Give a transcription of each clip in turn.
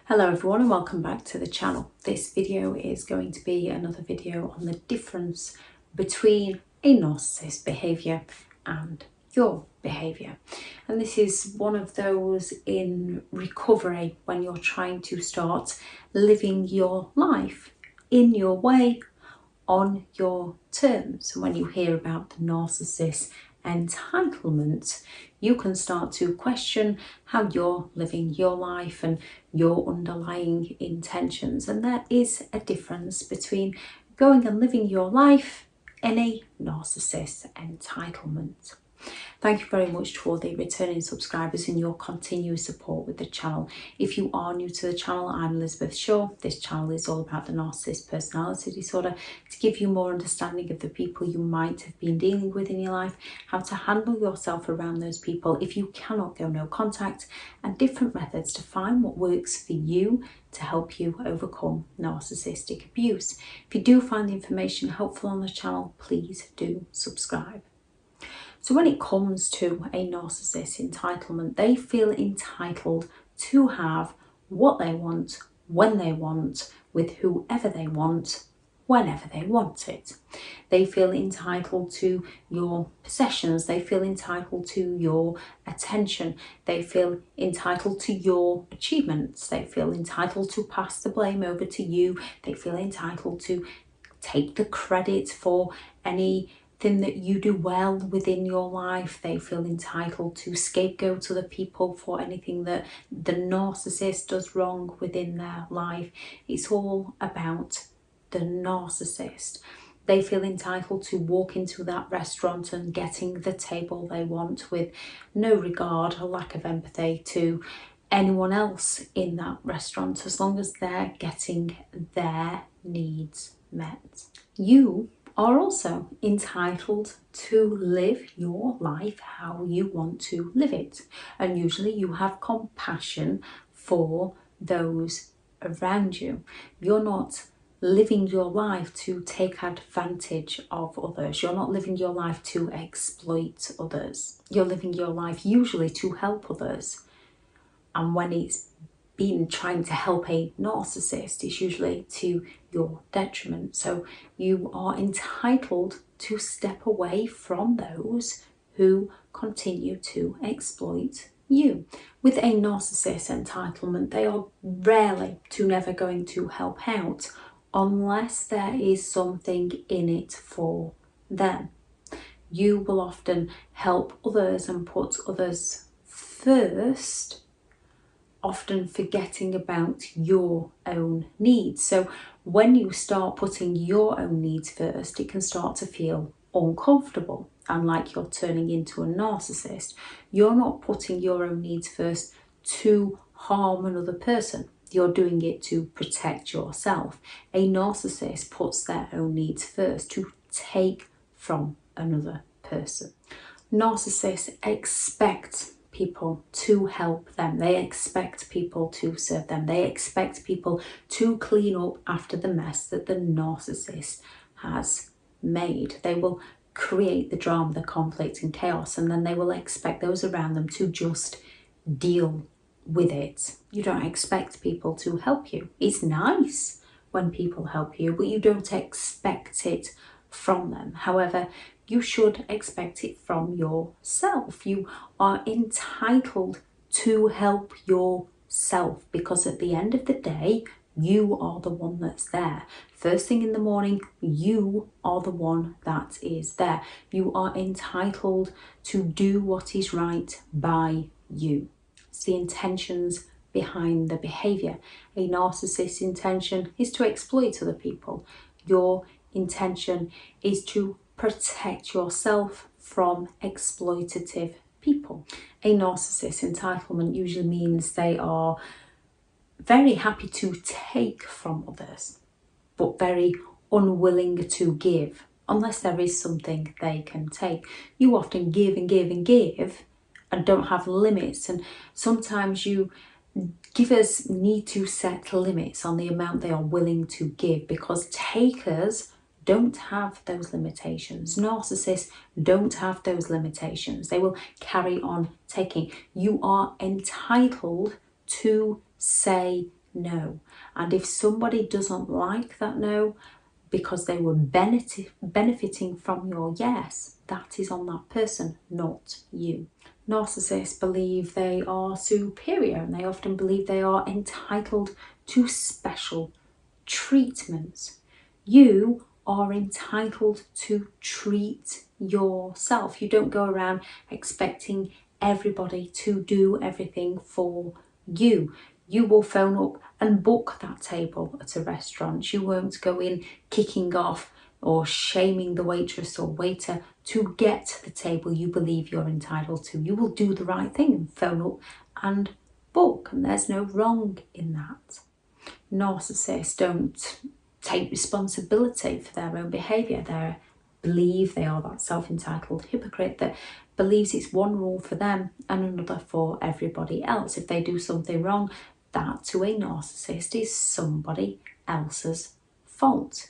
Hello everyone and welcome back to the channel. This video is going to be another video on the difference between a narcissist behaviour and your behaviour. And this is one of those in recovery when you're trying to start living your life in your way, on your terms. And when you hear about the narcissist entitlement, you can start to question how you're living your life and your underlying intentions. And there is a difference between going and living your life in a narcissist entitlement. Thank you very much to all the returning subscribers and your continued support with the channel. If you are new to the channel, I'm Elizabeth Shaw. This channel is all about the narcissist personality disorder to give you more understanding of the people you might have been dealing with in your life, how to handle yourself around those people if you cannot go no contact, and different methods to find what works for you to help you overcome narcissistic abuse. If you do find the information helpful on the channel, please do subscribe. So when it comes to a narcissist entitlement, they feel entitled to have what they want, when they want, with whoever they want, whenever they want it. They feel entitled to your possessions. They feel entitled to your attention. They feel entitled to your achievements. They feel entitled to pass the blame over to you. They feel entitled to take the credit for anything that you do well within your life. They feel entitled to scapegoat other people for anything that the narcissist does wrong within their life. It's all about the narcissist. They feel entitled to walk into that restaurant and getting the table they want with no regard or lack of empathy to anyone else in that restaurant, as long as they're getting their needs met. You are also entitled to live your life how you want to live it. And usually you have compassion for those around you. You're not living your life to take advantage of others. You're not living your life to exploit others. You're living your life usually to help others. And when it's been trying to help a narcissist, it's usually to your detriment. So you are entitled to step away from those who continue to exploit you. With a narcissist entitlement, they are rarely to never going to help out unless there is something in it for them. You will often help others and put others first, often forgetting about your own needs. So when you start putting your own needs first, it can start to feel uncomfortable and like you're turning into a narcissist. You're not putting your own needs first to harm another person. You're doing it to protect yourself. A narcissist puts their own needs first to take from another person. Narcissists expect people to help them. They expect people to serve them. They expect people to clean up after the mess that the narcissist has made. They will create the drama, the conflict and chaos, and then they will expect those around them to just deal with it. You don't expect people to help you. It's nice when people help you, but you don't expect it from them. However, you should expect it from yourself. You are entitled to help yourself because at the end of the day, you are the one that's there. First thing in the morning, you are the one that is there. You are entitled to do what is right by you. It's the intentions behind the behaviour. A narcissist's intention is to exploit other people. Your intention is to protect yourself from exploitative people. A narcissist entitlement usually means they are very happy to take from others, but very unwilling to give unless there is something they can take. You often give and give and give and don't have limits, and sometimes givers need to set limits on the amount they are willing to give because takers don't have those limitations. Narcissists don't have those limitations. They will carry on taking. You are entitled to say no. And if somebody doesn't like that no because they were benefiting from your yes, that is on that person, not you. Narcissists believe they are superior, and they often believe they are entitled to special treatments. You are entitled to treat yourself. You don't go around expecting everybody to do everything for you. You will phone up and book that table at a restaurant. You won't go in kicking off or shaming the waitress or waiter to get the table you believe you're entitled to. You will do the right thing and phone up and book, and there's no wrong in that. Narcissists don't take responsibility for their own behaviour. They believe they are that self-entitled hypocrite that believes it's one rule for them and another for everybody else. If they do something wrong, that to a narcissist is somebody else's fault.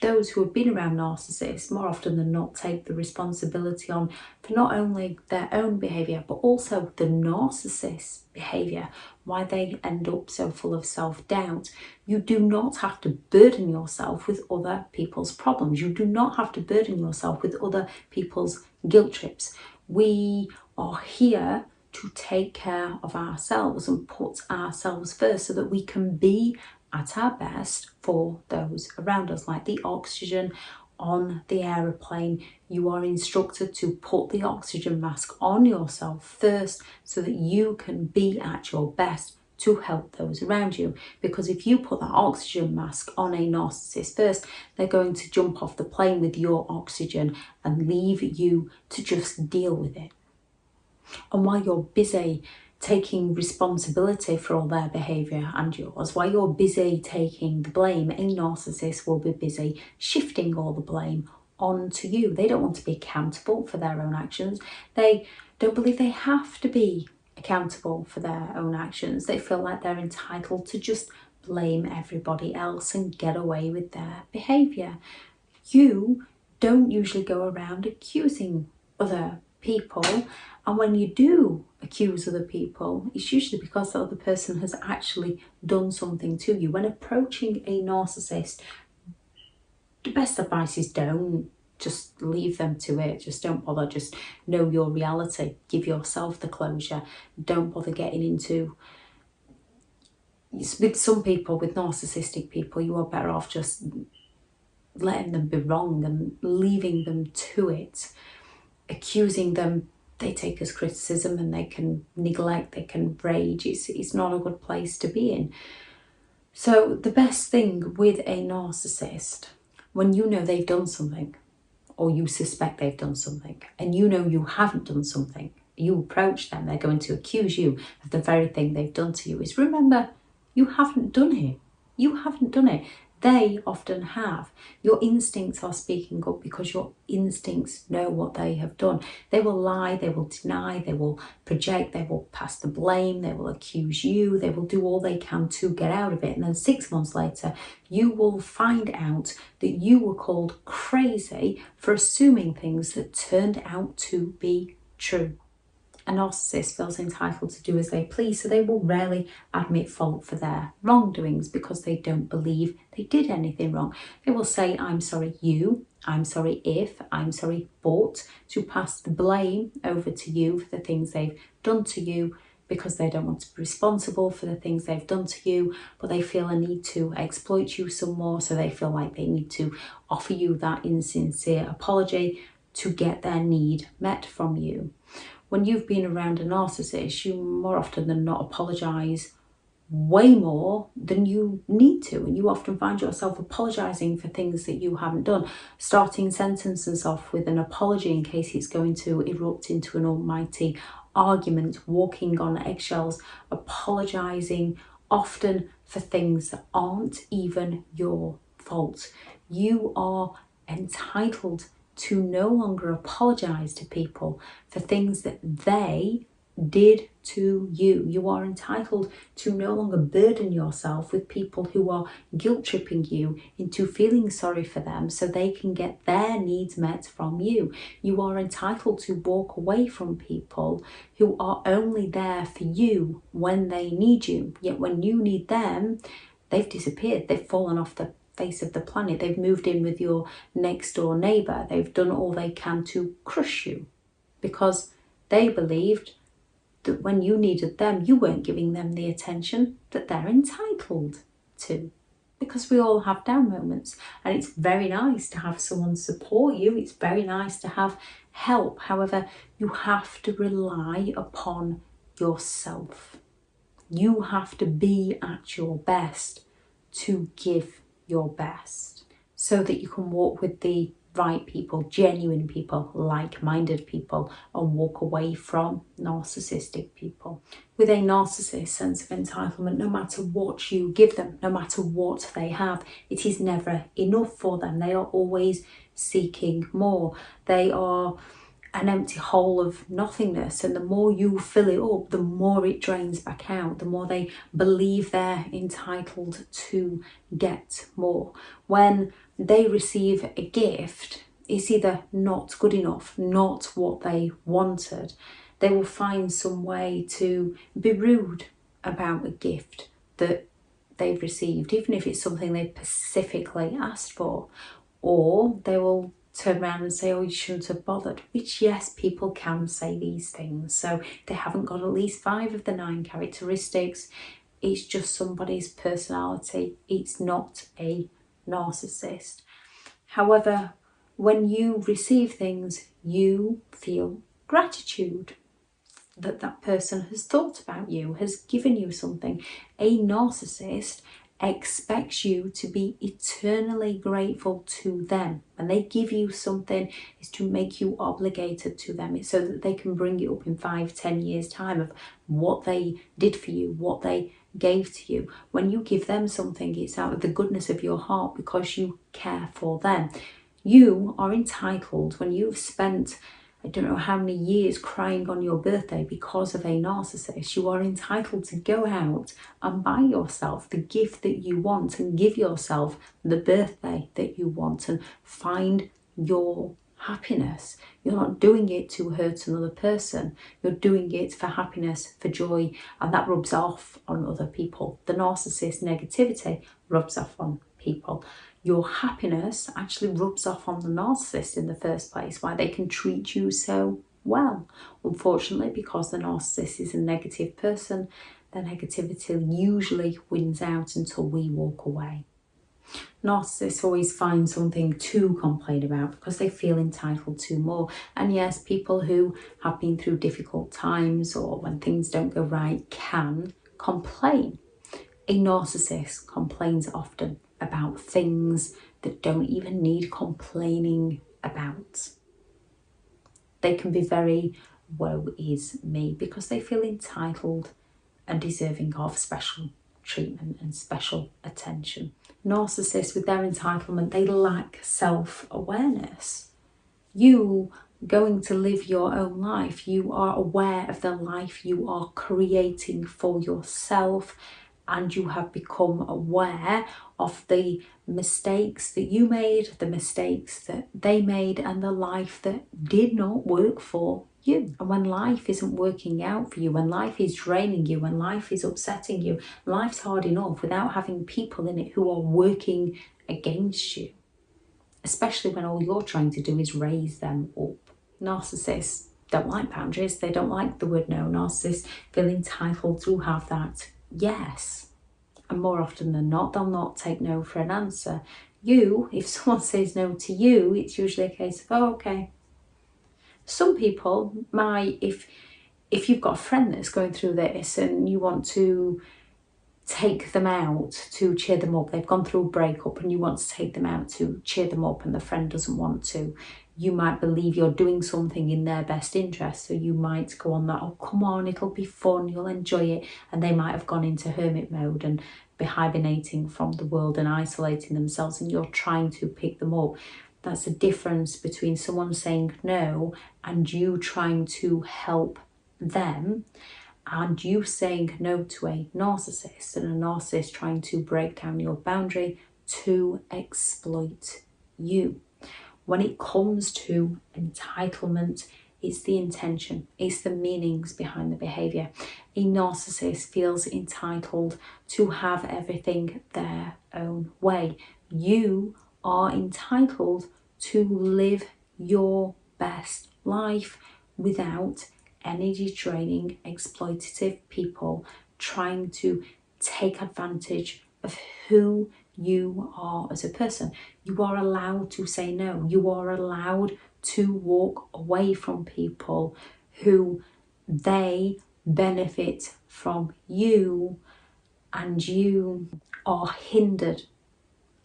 Those who have been around narcissists more often than not take the responsibility on for not only their own behaviour but also the narcissist's behaviour, why they end up so full of self-doubt. You do not have to burden yourself with other people's problems. You do not have to burden yourself with other people's guilt trips. We are here to take care of ourselves and put ourselves first so that we can be at our best for those around us. Like the oxygen on the aeroplane, you are instructed to put the oxygen mask on yourself first so that you can be at your best to help those around you. Because if you put that oxygen mask on a narcissist first, they're going to jump off the plane with your oxygen and leave you to just deal with it. And while you're busy taking responsibility for all their behaviour and yours, while you're busy taking the blame, a narcissist will be busy shifting all the blame onto you. They don't want to be accountable for their own actions. They don't believe they have to be accountable for their own actions. They feel like they're entitled to just blame everybody else and get away with their behaviour. You don't usually go around accusing other people, and when you do accuse other people, it's usually because the other person has actually done something to you. When approaching a narcissist, the best advice is don't. Just leave them to it. Just don't bother. Just know your reality. Give yourself the closure. Don't bother getting into... With some people, with narcissistic people, you are better off just letting them be wrong and leaving them to it. Accusing them, they take as criticism and they can neglect, they can rage. It's not a good place to be in. So the best thing with a narcissist, when you know they've done something, or you suspect they've done something, and you know you haven't done something, you approach them, they're going to accuse you of the very thing they've done to you, is remember, you haven't done it. You haven't done it. They often have. Your instincts are speaking up because your instincts know what they have done. They will lie, they will deny, they will project, they will pass the blame, they will accuse you, they will do all they can to get out of it. And then 6 months later, you will find out that you were called crazy for assuming things that turned out to be true. A narcissist feels entitled to do as they please, so they will rarely admit fault for their wrongdoings because they don't believe they did anything wrong. They will say, I'm sorry you, I'm sorry if, I'm sorry but, to pass the blame over to you for the things they've done to you because they don't want to be responsible for the things they've done to you, but they feel a need to exploit you some more, so they feel like they need to offer you that insincere apology to get their need met from you. When you've been around a narcissist, you more often than not apologise way more than you need to. And you often find yourself apologising for things that you haven't done. Starting sentences off with an apology in case it's going to erupt into an almighty argument, walking on eggshells, apologising often for things that aren't even your fault. You are entitled to no longer apologise to people for things that they did to you. You are entitled to no longer burden yourself with people who are guilt tripping you into feeling sorry for them so they can get their needs met from you. You are entitled to walk away from people who are only there for you when they need you. Yet when you need them, they've disappeared. They've fallen off the face of the planet. They've moved in with your next door neighbour. They've done all they can to crush you because they believed that when you needed them, you weren't giving them the attention that they're entitled to. Because we all have down moments, and it's very nice to have someone support you. It's very nice to have help. However, you have to rely upon yourself. You have to be at your best to give your best so that you can walk with the right people, genuine people, like-minded people, and walk away from narcissistic people. With a narcissist sense of entitlement, no matter what you give them, no matter what they have, it is never enough for them. They are always seeking more. They are an empty hole of nothingness, and the more you fill it up, the more it drains back out, the more they believe they're entitled to get more. When they receive a gift, it's either not good enough, not what they wanted. They will find some way to be rude about a gift that they've received, even if it's something they specifically asked for, or they will turn around and say, oh, you shouldn't have bothered, which, yes, people can say these things. So they haven't got at least 5 of the 9 characteristics. It's just somebody's personality. It's not a narcissist. However, when you receive things, you feel gratitude that that person has thought about you, has given you something. A narcissist expects you to be eternally grateful to them. When they give you something, is to make you obligated to them. It's so that they can bring you up in 5-10 years time of what they did for you, what they gave to you. When you give them something, it's out of the goodness of your heart because you care for them. You are entitled, when you've spent I don't know how many years crying on your birthday because of a narcissist, you are entitled to go out and buy yourself the gift that you want and give yourself the birthday that you want and find your happiness. You're not doing it to hurt another person. You're doing it for happiness, for joy, and that rubs off on other people. The narcissist negativity rubs off on people. Your happiness actually rubs off on the narcissist in the first place, why they can treat you so well. Unfortunately, because the narcissist is a negative person, the negativity usually wins out until we walk away. Narcissists always find something to complain about because they feel entitled to more. And yes, people who have been through difficult times or when things don't go right can complain. A narcissist complains often about things that don't even need complaining about. They can be very woe is me because they feel entitled and deserving of special treatment and special attention. Narcissists, with their entitlement, they lack self-awareness. You going to live your own life, you are aware of the life you are creating for yourself, and you have become aware of the mistakes that you made, the mistakes that they made, and the life that did not work for you. And when life isn't working out for you, when life is draining you, when life is upsetting you, life's hard enough without having people in it who are working against you, especially when all you're trying to do is raise them up. Narcissists don't like boundaries. They don't like the word no. Narcissists feel entitled to have that yes. And more often than not, they'll not take no for an answer. You, if someone says no to you, it's usually a case of, oh, okay. Some people might, if you've got a friend that's going through this and you want to take them out to cheer them up, they've gone through a breakup and you want to take them out to cheer them up and the friend doesn't want to, you might believe you're doing something in their best interest. So you might go on that, oh, come on, it'll be fun, you'll enjoy it. And they might have gone into hermit mode and be hibernating from the world and isolating themselves, and you're trying to pick them up. That's the difference between someone saying no and you trying to help them and you saying no to a narcissist, and a narcissist trying to break down your boundary to exploit you. When it comes to entitlement, it's the intention, it's the meanings behind the behaviour. A narcissist feels entitled to have everything their own way. You are entitled to live your best life without energy draining, exploitative people trying to take advantage of who you are as a person. You are allowed to say no. You are allowed to walk away from people who they benefit from you, and you are hindered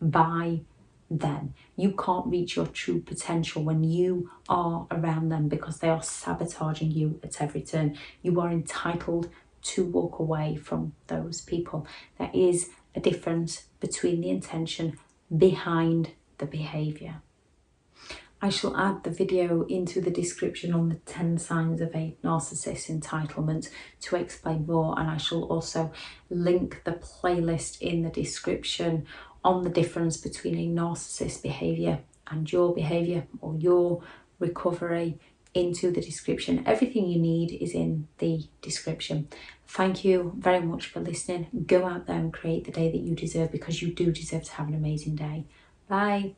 by them. You can't reach your true potential when you are around them because they are sabotaging you at every turn. You are entitled to walk away from those people. There is a difference between the intention behind the behaviour. I shall add the video into the description on the 10 signs of a narcissist entitlement to explain more, and I shall also link the playlist in the description on the difference between a narcissist behaviour and your behaviour or your recovery into the description. Everything you need is in the description. Thank you very much for listening. Go out there and create the day that you deserve, because you do deserve to have an amazing day. Bye.